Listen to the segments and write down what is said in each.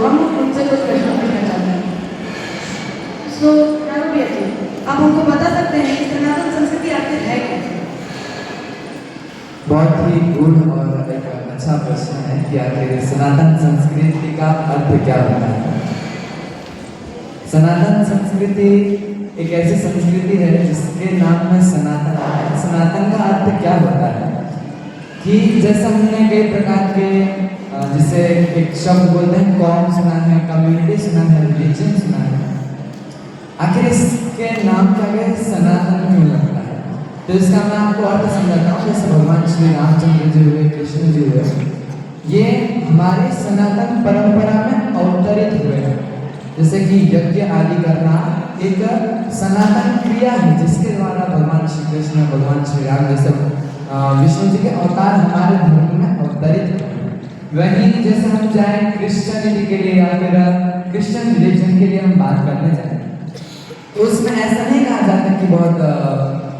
हम उनसे कुछ प्रश्न पूछना चाहते हैं। सो राघव भैया जी, आप हमको बता सकते हैं कि सनातन संस्कृति आखिर है क्या? बहुत ही गुड और एक अच्छा प्रश्न है कि आखिर सनातन संस्कृति का अर्थ क्या होता है। सनातन संस्कृति एक ऐसी संस्कृति है जिसके नाम में सनातन है। सनातन का अर्थ क्या होता है कि जैसे हमने कई प्रकार के जिसे एक शब्द बोलते हैं, कौम सुना है, कम्युनिटी सुना है, रिलीजन सुना है, आखिर इसके नाम क्या है सनातन क्यों लगता है? तो इसका मैं आपको अर्थ समझाता हूँ। जैसे भगवान श्री रामचंद्र जी हुए, कृष्ण जी हुए, ये हमारे सनातन परंपरा में अवतरित हुए हैं। जैसे कि यज्ञ आदि करना एक सनातन क्रिया है जिसके द्वारा भगवान श्री कृष्ण, भगवान श्री राम जैसे विष्णु जी के अवतार हमारे धर्म में अवतरित हुए। वहीं जैसे हम जाए क्रिश्चियनिटी के लिए या फिर क्रिश्चियन रिलीजन के लिए हम बात करने जाए तो उसमें ऐसा नहीं कहा जाता कि बहुत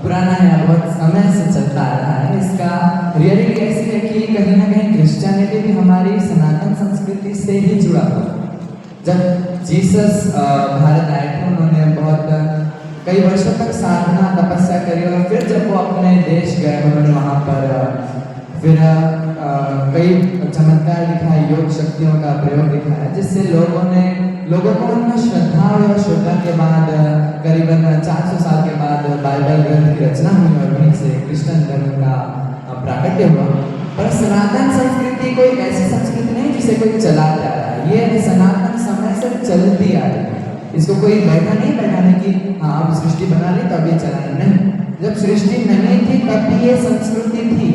पुराना है या बहुत समय से चलता आ रहा है। इसका रियलिटी ऐसी है कि कहीं ना कहीं क्रिश्चियनिटी भी हमारी सनातन संस्कृति से ही जुड़ा हुआ। जब जीसस भारत आए थे, उन्होंने बहुत कई वर्षों तक साधना तपस्या करी और फिर जब वो अपने देश गए, उन्होंने वहाँ पर फिर कई चमत्कार दिखाए, योग शक्तियों का प्रयोग दिखाया, जिससे लोगों को उनमें श्रद्धा और श्रद्धा के बाद करीबन 400 साल के बाद बाइबल ग्रंथ की रचना हुई और वहीं से क्रिश्चियन धर्म का प्राकट्य हुआ। पर सनातन संस्कृति कोई ऐसी संस्कृति नहीं जिसे कोई चला जा रहा है। ये सनातन समय से चलती आ रही है। इसको कोई बैठा नहीं कि हाँ अब सृष्टि बना ली तो अभी चलाना, नहीं। जब सृष्टि नहीं थी तब भी ये संस्कृति थी।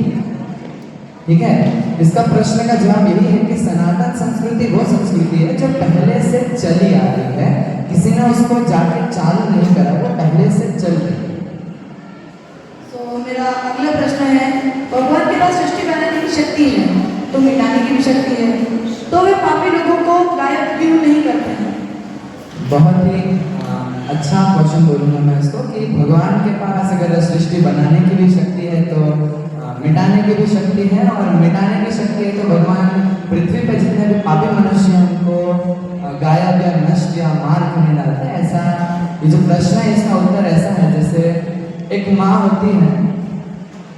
ठीक है, इसका प्रश्न का जवाब यही है कि सनातन संस्कृति वो संस्कृति है जो पहले से चली आ रही है, किसी ने उसको जाके चालू नहीं करा, वो पहले से चल रही है। तो मेरा अगला प्रश्न है, भगवान के पास सृष्टि बनाने की शक्ति है तो मिटाने की भी शक्ति है, तो वे पापी लोगों को गायब क्यों नहीं करते हैं? बहुत ही अच्छा क्वेश्चन बोलूँगा मैं इसको कि भगवान के पास अगर सृष्टि बनाने की भी शक्ति है तो मिटाने की भी शक्ति है, और मिटाने की शक्ति है तो भगवान पृथ्वी पर जितने भी पापी मनुष्य हैं उनको गायब या नष्ट या मार क्यों नहीं डालते? ऐसा ये जो प्रश्न है इसका उत्तर ऐसा है, जैसे एक माँ होती है,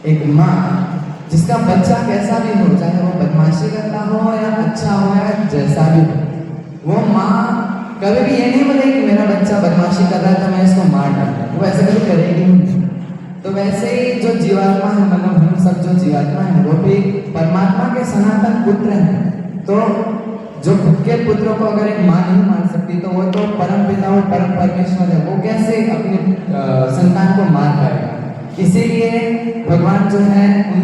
एक माँ जिसका बच्चा कैसा भी हो, चाहे वो बदमाशी करता हो या अच्छा हो या जैसा भी हो, वो माँ कभी भी ये नहीं बोले कि मेरा बच्चा बदमाशी कर रहा है तो मैं इसको मार डालूं, वो ऐसा कभी करेगी नहीं। तो वैसे ही जो जीवात्मा है, मतलब हम सब जो जीवात्मा है वो भी परमात्मा के सनातन पुत्र हैं। तो जो खुद के पुत्रों को अगर एक माँ नहीं मान सकती तो वो तो परम पिता और परम परमेश्वर है, वो कैसे अपने संतान को मार पाएगा? इसीलिए भगवान जो है उन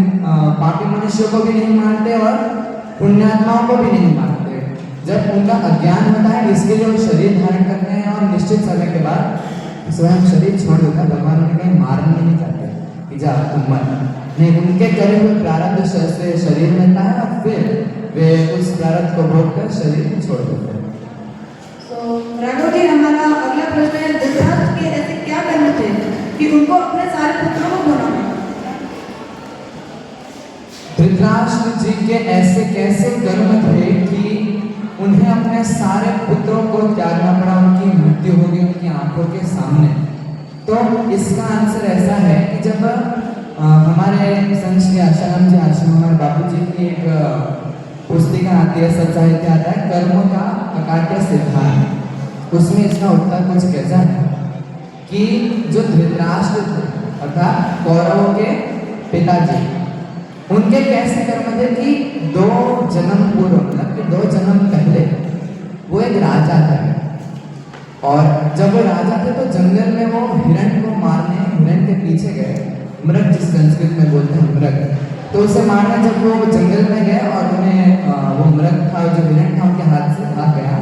पापी मनुष्यों को भी नहीं मानते और पुण्यात्माओं को भी नहीं मानते। जब उनका अज्ञान होता है इसके लिए वो शरीर धारण करते हैं और निश्चित समय के बाद स्वयं शरीर छोड़ देता है। भगवान उन्हें कहीं मारना नहीं चाहते कि जा तुम मत नहीं, उनके करे हुए प्रारब्ध से शरीर मिलता है और फिर वे उस प्रारब्ध को भोग कर शरीर छोड़ देते हैं। तो राघव जी, हमारा अगला प्रश्न है, धृतराष्ट्र के ऐसे क्या कर्म थे कि उनको अपने सारे पुत्रों को खोना पड़ा? धृतराष्ट्र जी के ऐसे कैसे कर्म थे कि उन्हें अपने सारे पुत्रों को त्यागना पड़ा, उनकी मृत्यु हो गई उनकी आंखों के सामने? तो इसका आंसर ऐसा है कि जब हमारे संत श्री आशाराम जी आश्रम, हमारे बापू जी की एक पुस्तिका आती है, सत्साहित्य आता है, कर्म का अकाट्य सिद्धांत, उसमें इसका उत्तर कुछ कैसा है कि जो धृतराष्ट्र थे अर्थात कौरवों के पिताजी, उनके कैसे कर्म थे कि 2 जन्म पूर्व, मतलब कि 2 जन्म पहले वो एक राजा थे, और जब वो राजा थे तो जंगल में वो हिरण को मारने हिरण के पीछे गए, मृग जिस संस्कृत में बोलते हैं मृग, तो उसे मारने जब वो जंगल में गए और उन्हें वो मृग था जो हिरण था उनके हाथ से भाग गया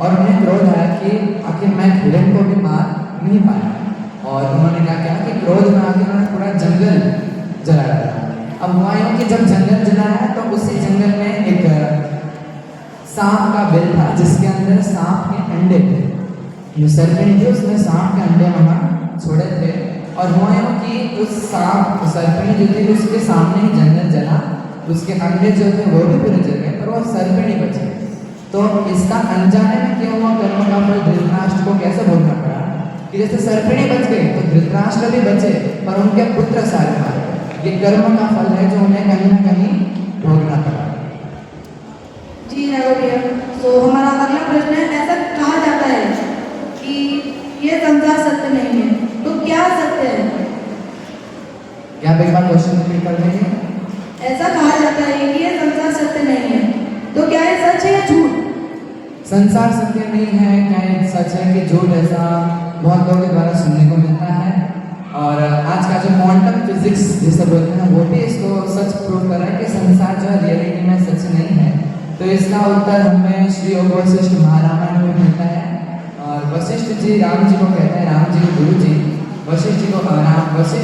और उन्हें क्रोध आया कि आखिर मैं हिरण को भी मार नहीं पाया, और उन्होंने क्या किया कि क्रोध में आके उन्होंने पूरा जंगल जला डाला। अब हुआ यूं कि जब जंगल जलाया तो उसी जंगल में एक सांप का बिल था जिसके अंदर सांप के अंडे थे, जो सर्पिणी थी उसने सांप के अंडे वहाँ छोड़े थे, और हुआ यूं कि उस सांप सर्पिणी जो थी उसके सामने ही जंगल जला, उसके अंडे जो थे वो भी पूरे जल गए पर वो सर्पिणी बच गई। तो इसका अनजाने में किया हुआ कर्म का फल धृतराष्ट्र को कैसे भोगना पड़ा कि जैसे सर्पिणी बच गई तो धृतराष्ट्र भी बचे पर उनके पुत्र सारे मारे गए। ये कर्म का फल है जो उन्हें कहीं ना कहीं भोगना पड़ा। जी राघव भैया, तो हमारा अगला प्रश्न है, ऐसा कहा जाता है कि ये संसार सत्य नहीं है, तो क्या सत्य है? क्या आप एक बार क्वेश्चन रिपीट कर देंगे? ऐसा कहा जाता है कि ये संसार सत्य नहीं है, तो क्या ये सच है या झूठ? संसार सत्य नहीं है, क्या ये सच है कि झूठ, ऐसा बहुत लोगों के द्वारा सुनने को मिलता है। और आज का जो क्वांटम फिजिक्स जिसे बोलते हैं वो भी इसको सच प्रूव कर रहा है कि संसार जो है रियलिटी में सच नहीं है। तो इसका उत्तर हमें श्री योग वशिष्ठ महारामायण में मिलता है। और वशिष्ठ जी राम जी को कहते हैं, राम जी के गुरु जी वशिष्ठ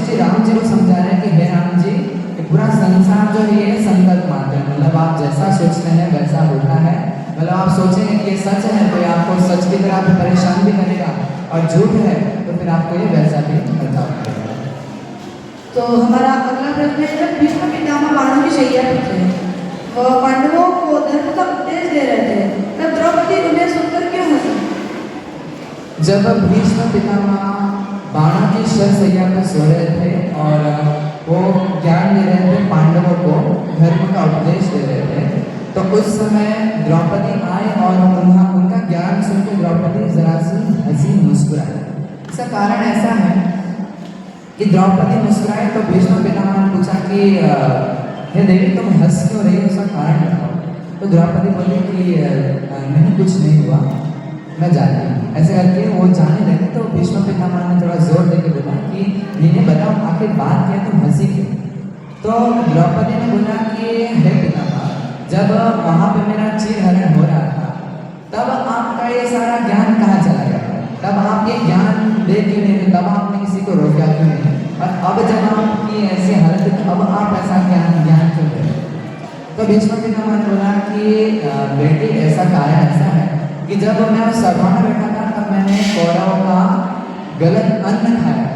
जी राम जी को समझा रहे हैं कि हे राम जी, कि पूरा संसार जो है ये संकल्प मात्र है, मतलब आप जैसा सोचते हैं वैसा होता है। मतलब आप सोचेंगे कि ये सच है तो ये आपको सच की तरह भी परेशान भी करेगा, और झूठ है तो फिर आपको ये वैसा भी बर्ताव करेगा। तो हमारा अगला प्रश्न है, जब भीष्म पितामह बाणों की शैया पर थे, वह पांडवों को धर्म का उपदेश दे रहे थे, तब द्रौपदी उन्हें सुनकर क्यों हंसी? जब भीष्म पितामह बाणों की शरशैया पर सो रहे थे और वो ज्ञान दे रहे थे, पांडवों को धर्म का उपदेश दे रहे थे, तो उस समय द्रौपदी आए और उनका ज्ञान सुनकर द्रौपदी जरा सी हंसी मुस्कुराई। इसका कारण ऐसा है कि द्रौपदी मुस्कुराए तो भीष्म पितामह ने पूछा कि हे देवी, तुम हंस क्यों रही हो, उसका कारण बताओ। तो द्रौपदी बोली कि नहीं, कुछ नहीं हुआ, मैं जाती हूँ। ऐसे करके वो जाने लगे तो भीष्म पितामह ने थोड़ा जोर देकर बोला कि इन्हें बताओ आखिर बात क्या, तुम हंसी क्यों? तो द्रौपदी ने बोला कि हे पितामह, जब वहाँ पे मेरा चीरहरण हो रहा था तब आपका ये सारा ज्ञान कहाँ चला गया? तब आप ये ज्ञान दे क्यों नहीं थे? तब आपने किसी को रोका क्यों नहीं? और अब जब आपकी ऐसी हालत, अब आप ऐसा ज्ञान क्यों दे? तो भीष्म पितामह ने बोला कि बेटी, ऐसा कारण ऐसा है कि जब मैं सभा में बैठा था तब मैंने कौरवों का गलत अन्न खाया।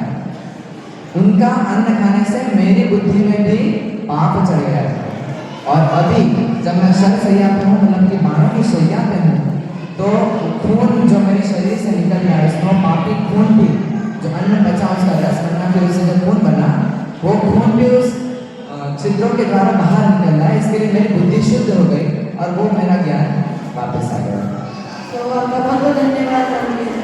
उनका अन्न खाने से मेरी बुद्धि में भी पाप चढ़ गया था, और अभी जब मैं शरशैया पे हूँ, मतलब कि बाणों की शैया पे हूँ, तो खून जो मेरे शरीर से निकल रहा है, उसमें पापी खून भी, जो अन्न बचा उसका रस बना, फिर उससे जो खून बना, वो खून भी उस छिद्रों के द्वारा बाहर निकल रहा है। इसके लिए मेरी बुद्धि शुद्ध हो गई और वो मेरा ज्ञान वापस आ गया। तो आपका बहुत बहुत धन्यवाद।